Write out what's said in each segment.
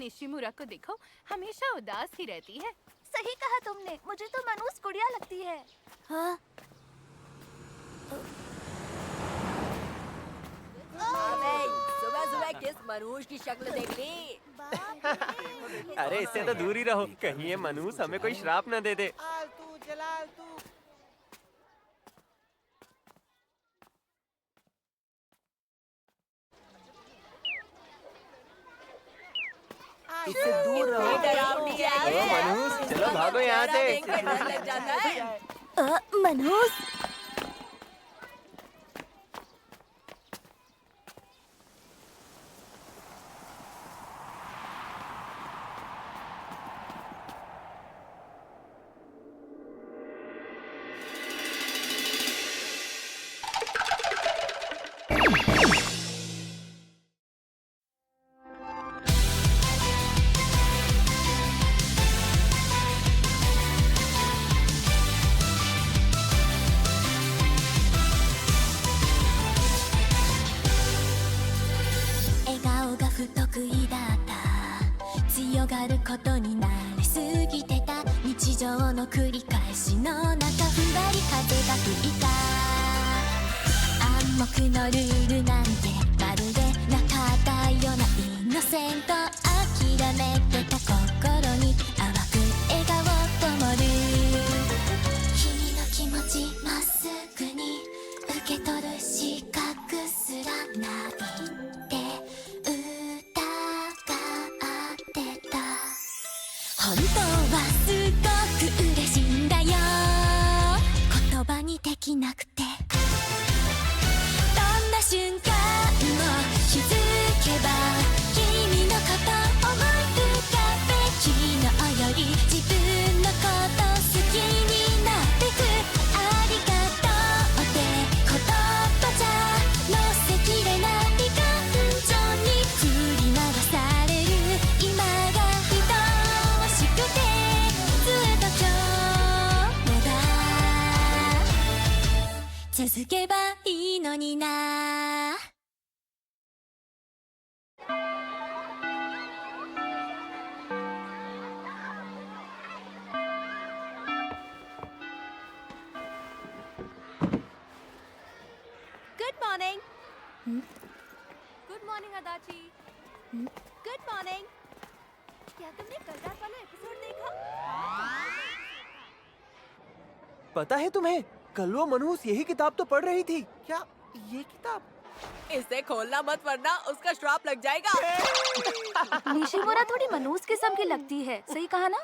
Nishimura को देखो, हमेशा उदास ही रहती है। सही कहा तुमने, मुझे तो मनूस गुड़िया लगती है। हाँ? सुबह सुबह किस मनूष की शक्ल देख ली? अरे इससे तो दूर ही रहो, कहीं ये मनूस हमें कोई श्राप न दे दे। आलतू जलालतू। इससे दूर रहो। डरावनी है ये। मनूस चलो भागो यहाँ से। देखकर डर लग जाता है। मनूस,強がることに慣れすぎてた日常の繰り返しの中ふわり風が吹いた暗黙のルールなんてまるでなかったようなイノセント諦めてた心に淡く笑顔灯る君の気持ちまっすぐに受け取る資格すらないって疑ってた本当はすごく嬉しいんだよ言葉にできなくてどんな瞬間も気づけば君のこと思い浮かべ昨日より自分のこと好きになってくありがとうって言葉じゃ乗せきれない感情に振り回される今が愛しくてずっと今日もだ続けばいいのになगुड morning. Good morning Adachi. Good morning. क्या तुमने कल रात वाला एपिसोड देखा? पता है तुम्हें, कल वो मनूस यही किताब तो पढ़ रही थी। क्या ये किताब? इसे खोलना मत वरना उसका श्राप लग जाएगा। निशिमुरा थोड़ी मनूस किस्म की लगती है, सही कहा ना?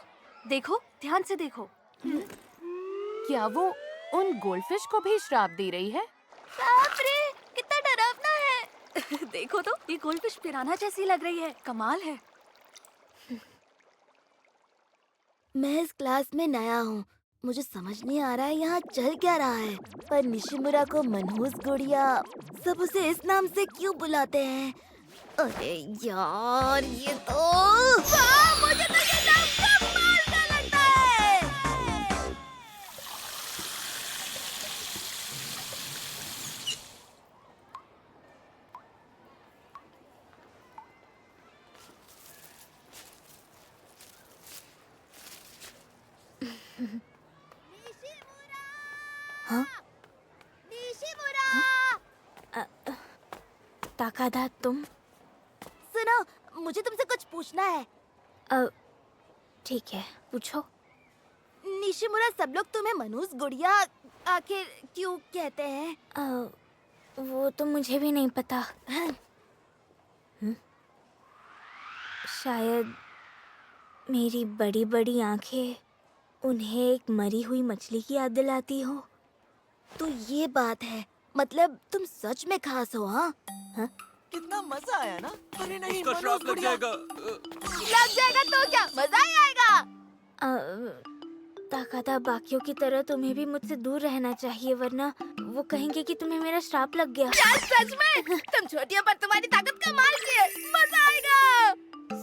देखो, ध्यान से देखो। क्या वो उन गोल्डफिश को भी श्राप दे रही है? बाप रे, कितना डरावना है। देखो तो, ये गोल्डफिश पिराना जैसी लग रही है। कमाल है। मैं इस क्लास में नया हूँ, मुझे समझ नहीं आ रहा है यहाँ चल क्या रहा है। पर निशिमुरा को मनहूस गुड़िया सब उसे इस नाम से क्यों बुलाते हैं? अरे यार ये तो मुझे तो ये नाम कमाल का लगता है। हाँ? ताकादा तुम सुनो, मुझे तुमसे कुछ पूछना है। ठीक है पूछो निशिमुरा सब लोग तुम्हें मनहूस गुड़िया आखिर क्यों कहते हैं? वो तो मुझे भी नहीं पता। शायद मेरी बड़ी बड़ी आंखें उन्हें एक मरी हुई मछली की याद दिलाती हो। तो ये बात है, मतलब तुम सच में खास हो? हाँ कितना मजा आया ना? अरे नहीं, उसका श्राप लग जाएगा। लग जाएगा तो क्या, मजा ही आएगा। ताकादा बाकियों की तरह तुम्हें भी मुझसे दूर रहना चाहिए वरना वो कहेंगे कि तुम्हें मेरा श्राप लग गया। यार सच में, तुम छोटी हो पर तुम्हारी ताकत कमाल की है, मजा आएगा।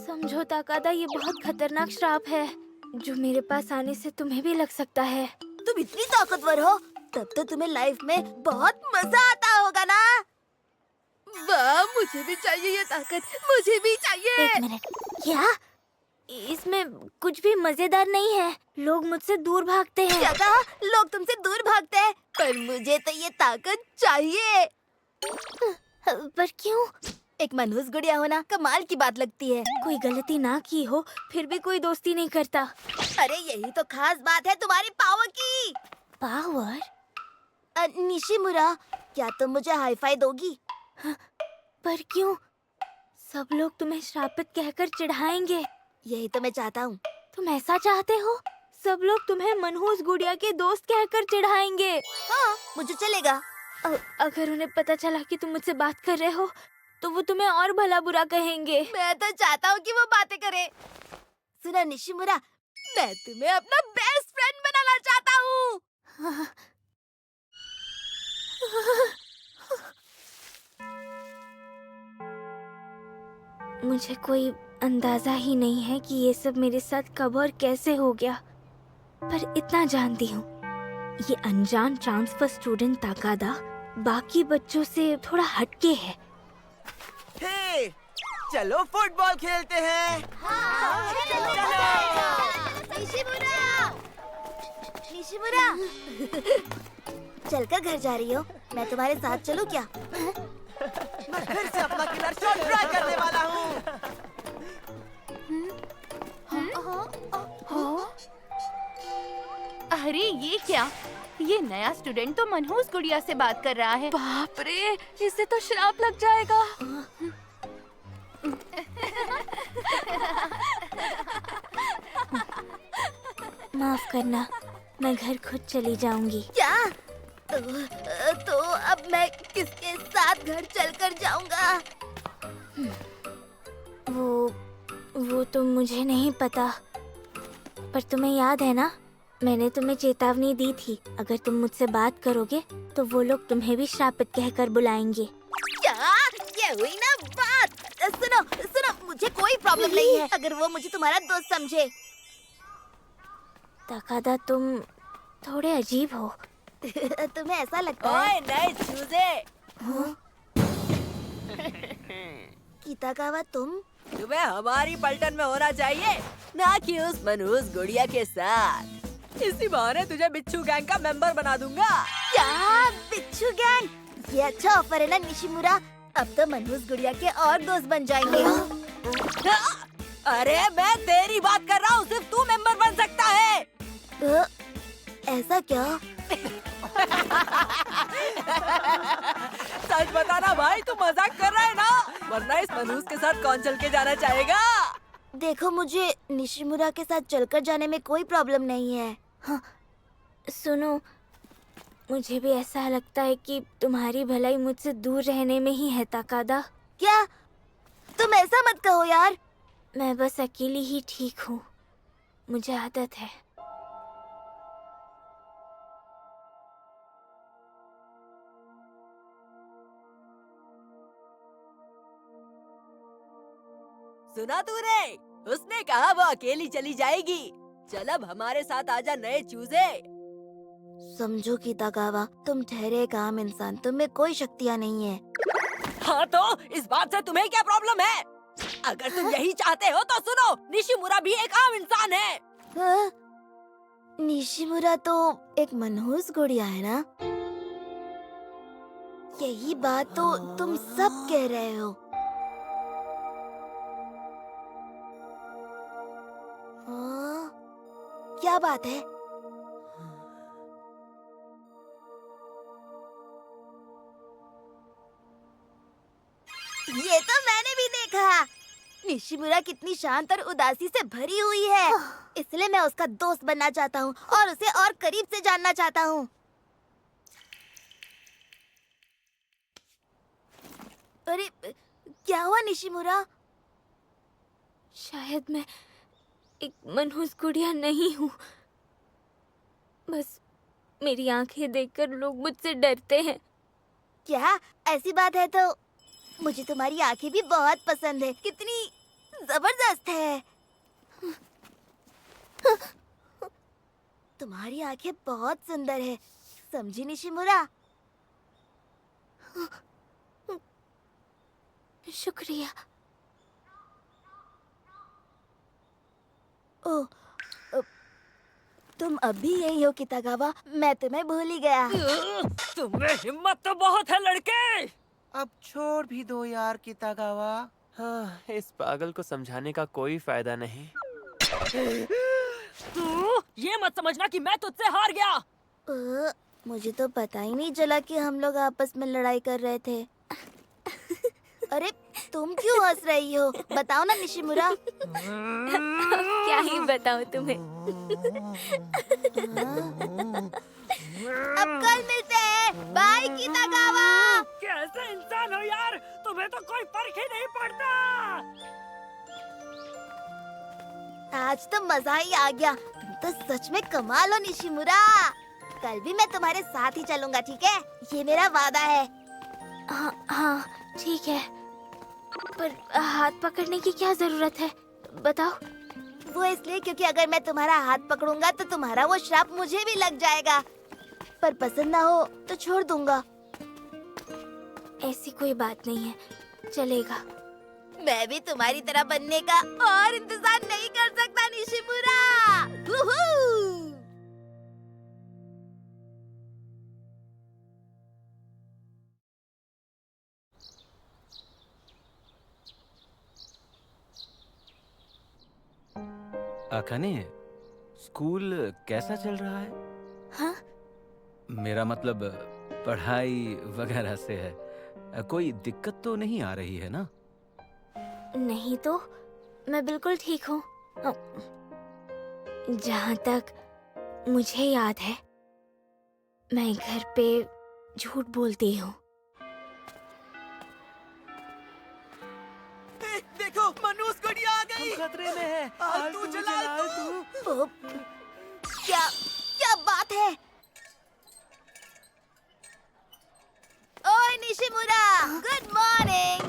समझो ताकादा, ये बहुत खतरनाक श्राप है जो मेरे पास आने से तुम्हें भी लग सकता है। तुम इतनी ताकतवर हो, तब तो तुम्हें लाइफ में बहुत मजा आता होगा ना? वाह, मुझे भी चाहिए ये ताकत, मुझे भी चाहिए। एक मिनट, क्या इसमें कुछ भी मजेदार नहीं है। लोग मुझसे दूर भागते हैं। क्या कहा? लोग तुमसे दूर भागते हैं? पर मुझे तो ये ताकत चाहिए। पर क्यों? एक मनहूस गुड़िया होना कमाल की बात लगती है। कोई गलती ना की हो फिर भी कोई दोस्ती नहीं करता। अरे यही तो खास बात है तुम्हारी पावर की। पावर? निशिमुरा, क्या तुम मुझे हाई फाई दोगी? पर क्यों? सब लोग तुम्हें श्रापित कहकर चिढ़ाएंगे। यही तो मैं चाहता हूँ। तुम ऐसा चाहते हो? सब लोग तुम्हें मनहूस गुड़िया के दोस्त कहकर चिढ़ाएंगे। हाँ, मुझे चलेगा। अगर उन्हें पता चला कि तुम मुझसे बात कर रहे हो तो वो तुम्हें और भला बुरा कहेंगे। मैं तो चाहता हूँ कि वो बातें करे। सुना निशिमुरा, मैं तुम्हें अपना बेस्ट फ्रेंड बनाना चाहता हूँ। मुझे कोई अंदाजा ही नहीं है कि ये सब मेरे साथ कब और कैसे हो गया, पर इतना जानती हूँ, ये अनजान ट्रांसफर स्टूडेंट ताकादा बाकी बच्चों से थोड़ा हटके है। हे, चलो फुटबॉल खेलते हैं। निशिमुरा! निशिमुरा! चलकर घर जा रही हो? मैं तुम्हारे साथ चलूं क्या? मैं फिर से अपना किलर शॉट ट्राई करने वाला हूँ। अरे ये क्या? ये नया स्टूडेंट तो मनहूस गुड़िया से बात कर रहा है। बाप रे, इससे तो श्राप लग जाएगा। माफ करना, मैं घर खुद चली जाऊंगी। क्या? तो अब मैं किसके साथ घर चलकर जाऊंगा? वो तो मुझे नहीं पता, पर तुम्हें याद है ना, मैंने तुम्हें चेतावनी दी थी, अगर तुम मुझसे बात करोगे तो वो लोग तुम्हें भी श्रापित कहकर बुलाएंगे। क्या? ये हुई ना बात। सुनो, मुझे कोई प्रॉब्लम नहीं है अगर वो मुझे तुम्हारा दोस्त समझे। ताकादा, तुम थोड़े अजीब हो। तुम्हें ऐसा लगता है? ओए नए चूजे, किताकावा, तुम तुम्हें हमारी पलटन में होना चाहिए, ना कि उस मनहूस गुड़िया के साथ। इसी बहाने तुझे बिच्छू गैंग का मेंबर बना दूंगा। क्या? बिच्छू गैंग? ये अच्छा ऑफर है ना निशिमुरा। अब तो मनहूस गुड़िया के और दोस्त बन जाएंगे। अरे मैं तेरी बात कर रहा हूँ, सिर्फ तू मेंबर बन सकता है। ऐसा क्या? सच बताना भाई, तू मजाक कर रहा है ना? वरना इस मनहूस के साथ कौन चल के जाना चाहेगा? देखो, मुझे निशिमुरा के साथ चलकर जाने में कोई प्रॉब्लम नहीं है। हाँ, सुनो, मुझे भी ऐसा लगता है कि तुम्हारी भलाई मुझसे दूर रहने में ही है ताकादा। क्या? तुम ऐसा मत कहो यार। मैं बस अकेली ही ठीक हूँ, मुझे आदत है। सुना तूने? उसने कहा वो अकेली चली जाएगी। चल अब हमारे साथ आजा नए चूजे। समझो किताकावा, तुम ठहरे एक आम इंसान, तुम में कोई शक्तियाँ नहीं है। हाँ तो इस बात से तुम्हें क्या प्रॉब्लम है? अगर तुम यही चाहते हो तो सुनो, निशिमुरा भी एक आम इंसान है। हाँ? निशिमुरा तो एक मनहूस गुड़िया है ना? यही बात तो तुम सब कह रहे हो। हाँ? क्या बात है? ये तो मैंने भी देखा। निशिमुरा कितनी शांत और उदासी से भरी हुई है, इसलिए मैं उसका दोस्त बनना चाहता हूँ और उसे और करीब से जानना चाहता हूँ। अरे क्या हुआ निशिमुरा? शायद मैं एक मनहूस गुड़िया नहीं हूँ, बस मेरी आंखें देखकर लोग मुझसे डरते हैं। क्या ऐसी बात है तो मुझे तुम्हारी आंखें भी बहुत पसंद है, कितनी जबरदस्त है। तुम्हारी आंखें बहुत सुंदर है, समझी निशिमुरा? शुक्रिया। ओह, तुम अभी यही हो कितागावा? मैं तुम्हें भूल ही गया। तुम्हें हिम्मत तो बहुत है लड़के। अब छोड़ भी दो यार कितागावा। हाँ, इस पागल को समझाने का कोई फायदा नहीं। तू ये मत समझना कि मैं तुझसे हार गया। मुझे तो पता ही नहीं चला कि हम लोग आपस में लड़ाई कर रहे थे। अरे तुम क्यों हंस रही हो? बताओ ना निशिमुरा। क्या ही बताऊं तुम्हें। अब कल मिलते हैं। Bye Kitagawa. कैसे इंसान हो यार, तुम्हें तो कोई फर्क ही नहीं पड़ता। आज तो मजा ही आ गया। तुम तो सच में कमाल हो निशिमुरा। कल भी मैं तुम्हारे साथ ही चलूंगा, ठीक है? ये मेरा वादा है। हाँ ठीक है, पर हाथ पकड़ने की क्या जरूरत है, बताओ। वो इसलिए क्योंकि अगर मैं तुम्हारा हाथ पकड़ूंगा तो तुम्हारा वो श्राप मुझे भी लग जाएगा। पर पसंद ना हो तो छोड़ दूंगा। ऐसी कोई बात नहीं है, चलेगा। मैं भी तुम्हारी तरह बनने का और इंतजार नहीं कर सकता निशिमुरा। वूहू! अखने, स्कूल कैसा चल रहा है? हाँ? मेरा मतलब पढ़ाई वगैरह से है। कोई दिक्कत तो नहीं आ रही है ना? नहीं तो, मैं बिल्कुल ठीक हूँ। जहाँ तक मुझे याद है, मैं घर पे झूठ बोलती हूँ। देखो मनूस गुड़िया आ गई। खतरे में है। तू चला तू। ओ, क्या बात है? ओए निशिमुरा, गुड मॉर्निंग।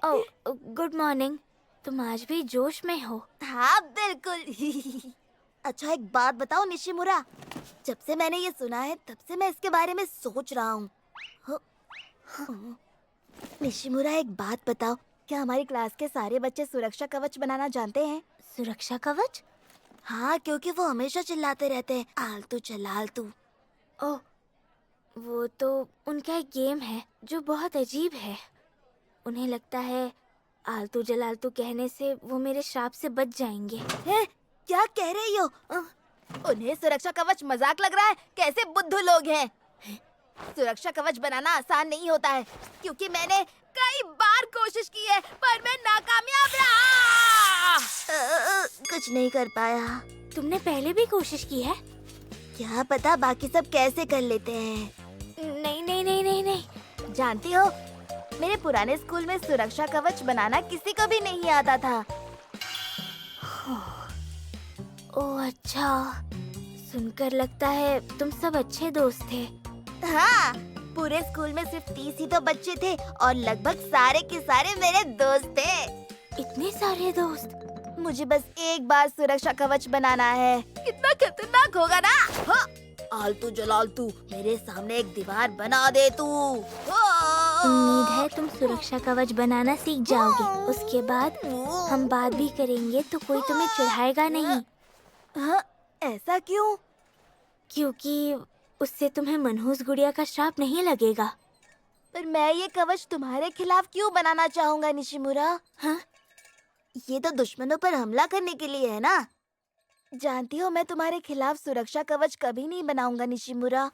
ओह, गुड मॉर्निंग। तुम आज भी जोश में हो। हाँ बिल्कुल। अच्छा एक बात बताओ निशिमुरा, जब से मैंने ये सुना है तब से मैं इसके बारे में सोच रहा हूँ। निशिमुरा एक बात बताओ, क्या हमारी क्लास के सारे बच्चे सुरक्षा कवच बनाना जानते हैं? सुरक्षा कवच? हाँ, क्योंकि वो हमेशा चिल्लाते रहते हैं, आलतू चलालतू। ओह, वो तो उनका एक गेम है जो बहुत अजीब है। उन्हें लगता है आलतू जलालतू कहने से वो मेरे श्राप से बच जाएंगे। हैं? क्या कह रही हो? उन्हें सुरक्षा कवच मजाक लग रहा है? कैसे बुद्धू लोग हैं। सुरक्षा कवच बनाना आसान नहीं होता है, क्योंकि मैंने कई बार कोशिश की है पर मैं नाकामयाब रहा। कुछ नहीं कर पाया। तुमने पहले भी कोशिश की है? क्या पता बाकी सब कैसे कर लेते हैं। नहीं नहीं नहीं नहीं नहीं। जानती हो, मेरे पुराने स्कूल में सुरक्षा कवच बनाना किसी को भी नहीं आता था। ओह अच्छा, सुनकर लगता है तुम सब अच्छे दोस्त थे। हाँ, पूरे स्कूल में सिर्फ 30 ही तो बच्चे थे और लगभग सारे के सारे मेरे दोस्त थे। इतने सारे दोस्त? मुझे बस एक बार सुरक्षा कवच बनाना है। कितना खतरनाक होगा ना? हाँ, आलतू जलालतू, मेरे सामने एक दीवार बना दे तू। उम्मीद है तुम सुरक्षा कवच बनाना सीख जाओगे। उसके बाद हम बात भी करेंगे तो कोई तुम्हें चिढ़ाएगा नहीं। हाँ, ऐसा क्यों? क्योंकि उससे तुम्हें मनहूस गुड़िया का श्राप नहीं लगेगा। पर मैं ये कवच तुम्हारे खिलाफ क्यों बनाना चाहूँगा निशिमुरा? हाँ? ये तो दुश्मनों पर हमला करने के लिए है ना? जानती हो मैं तुम्हारे खिलाफ सुरक्षा कवच कभी नहीं बनाऊंगा निशिमुरा,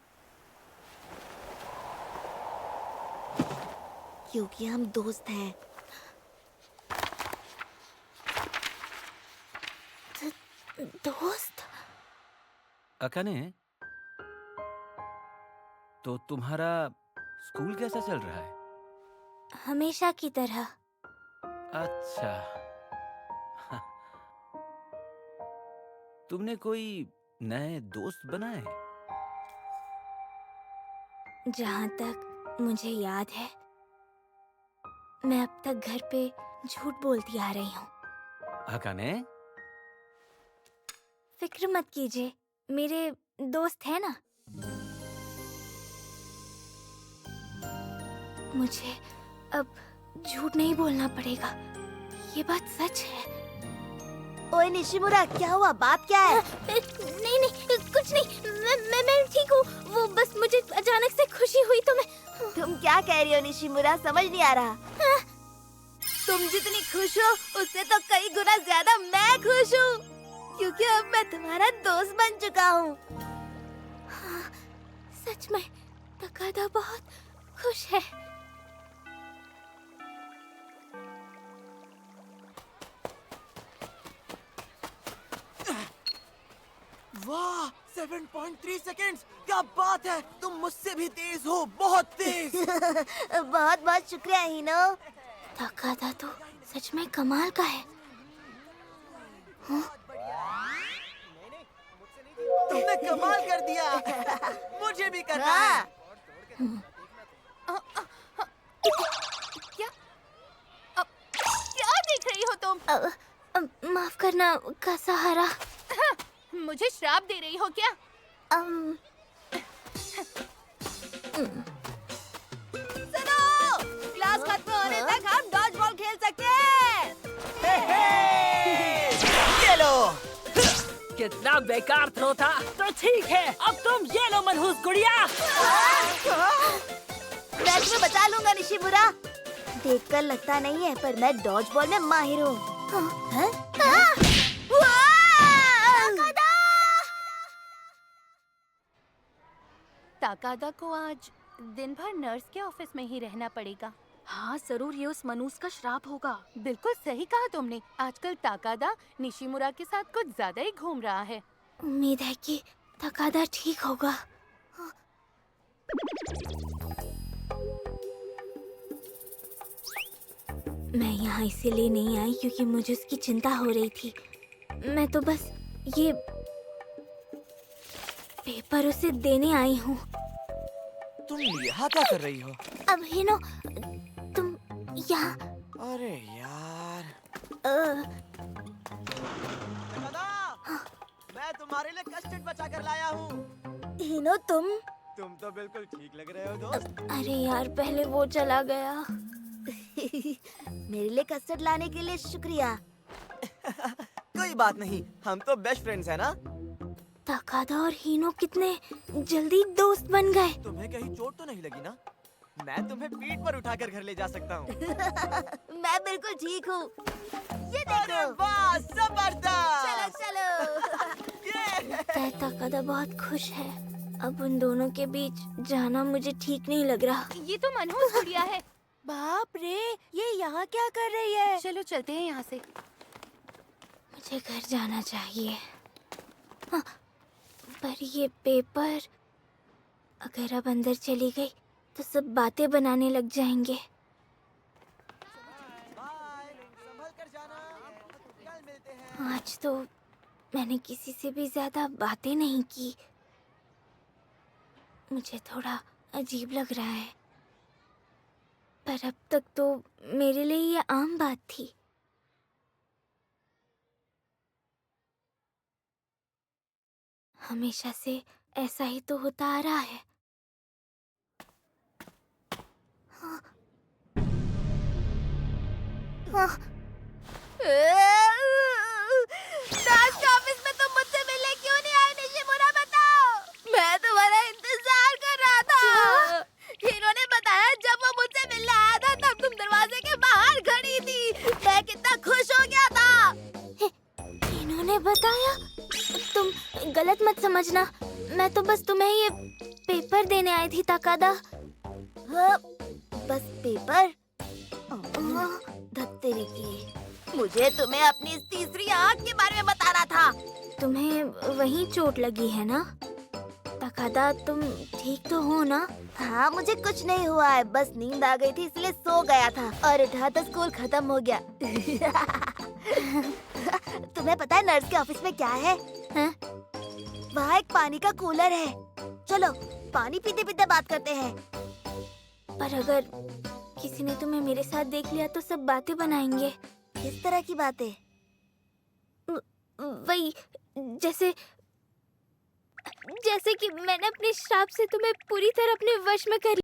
क्योंकि हम दोस्त हैं। दोस्त? अखने, तो तुम्हारा स्कूल कैसा चल रहा है? हमेशा की तरह। अच्छा। तुमने कोई नए दोस्त बनाए? जहाँ तक मुझे याद है, मैं अब तक घर पे झूठ बोलती आ रही हूँ। अखने, फिक्र मत कीजिए, मेरे दोस्त है ना। मुझे अब झूठ नहीं बोलना पड़ेगा, ये बात सच है। ओए निशिमुरा, क्या हुआ? बात क्या है? नहीं नहीं, कुछ नहीं। मैं ठीक हूँ। वो बस मुझे अचानक से खुशी हुई तो मैं। तुम क्या कह रही हो निशिमुरा? समझ नहीं आ रहा। तुम जितनी खुश हो उससे तो कई गुना ज्यादा मैं खुश हूँ, क्योंकि अब मैं तुम्हारा दोस्त बन चुका हूँ। हाँ, सच में तकादा बहुत खुश है। वाह, 7.3 सेकंड्स, क्या बात है! तुम मुझसे भी तेज हो, बहुत तेज। बहुत बहुत शुक्रिया हीनो। तकादा तो सच में कमाल का है। तुमने कमाल कर दिया। मुझे भी करना है। क्या देख रही हो तुम? माफ करना का सहारा। मुझे श्राप दे रही हो क्या? अम, सुनो, क्लास खत्म होने तक हम डॉज बॉल खेल सकते हैं। ये लो। कितना बेकार थ्रो था। तो ठीक है, अब तुम ये लो मनहूस गुड़िया। मैं तुम्हें बचा लूंगा निशिमुरा। देखकर लगता नहीं है, पर मैं डॉज बॉल में माहिर हूँ। हाँ? ताकादा को आज दिन भर नर्स के ऑफिस में ही रहना पड़ेगा। हाँ जरूर, ये उस मनूस का श्राप होगा। बिल्कुल सही कहा तुमने। आजकल ताकादा निशिमुरा के साथ कुछ ज्यादा ही घूम रहा है। उम्मीद है कि तकादा ठीक होगा। मैं यहाँ इसीलिए नहीं आई क्योंकि मुझे उसकी चिंता हो रही थी। मैं तो बस ये पेपर उसे देने आई हूँ। तुम यहाँ क्या कर रही हो? अब हिनो, तुम यहाँ। अरे यार। मैं तुम्हारे लिए कस्टर्ड बचा कर लाया हूँ। हीनो तुम तो बिल्कुल ठीक लग रहे हो दोस्त। अरे यार, पहले वो चला गया। मेरे लिए कस्टर्ड लाने के लिए शुक्रिया। कोई बात नहीं, हम तो बेस्ट फ्रेंड्स हैं ना। तकादा और हीनो कितने जल्दी दोस्त बन गए। तुम्हें कहीं चोट तो नहीं लगी ना? मैं तुम्हें पीठ पर उठाकर घर ले जा सकता हूँ। मैं बिल्कुल ठीक हूँ। ये अरे देखो। वाह, जबरदस्त। चलो चलो। लगता है तकादा बहुत खुश है। अब उन दोनों के बीच जाना मुझे ठीक नहीं लग रहा। ये तो मनहूस गुड़िया है। बाप रे, ये यहाँ क्या कर रही है? चलो चलते हैं यहाँ से। मुझे घर जाना चाहिए। हाँ, पर ये पेपर, अगर अब अंदर चली गई तो सब बातें बनाने लग जाएंगे। संभल कर जाना। कल मिलते हैं। आज तो मैंने किसी से भी ज्यादा बातें नहीं की। मुझे थोड़ा अजीब लग रहा है, पर अब तक तो मेरे लिए ये आम बात थी। हमेशा से ऐसा ही तो होता आ रहा है। हाँ। हाँ। राज के ऑफिस में तुम मुझसे मिलने क्यों नहीं आए निशिमुरा? बताओ। मैं तुम्हारा इंतजार कर रहा था। हीरो ने बताया जब वो मुझसे मिलने आया था तब तुम दरवाजे के बाहर खड़ी थी। मैं कितना खुश हो गया था। इन्होंने बताया? तुम गलत मत समझना, मैं तो बस तुम्हें ये पेपर देने आई थी तकादा। हाँ, बस पेपर? धत्तेरी की। मुझे तुम्हें अपनी इस तीसरी आंख के बारे में बताना था। तुम्हें वहीं चोट लगी है ना? तकादा, तुम ठीक तो हो ना? हाँ, मुझे कुछ नहीं हुआ है, बस नींद आ गई थी इसलिए सो गया था और उठा तो स्कूल खत्म हो गया। तुम्हें पता है नर्स के ऑफिस में क्या है? हाँ? वहाँ एक पानी का कूलर है। चलो पानी पीते पीते बात करते हैं। पर अगर किसी ने तुम्हें मेरे साथ देख लिया तो सब बातें बनाएंगे। किस तरह की बातें? वही, जैसे कि मैंने अपने श्राप से तुम्हें पूरी तरह अपने वश में कर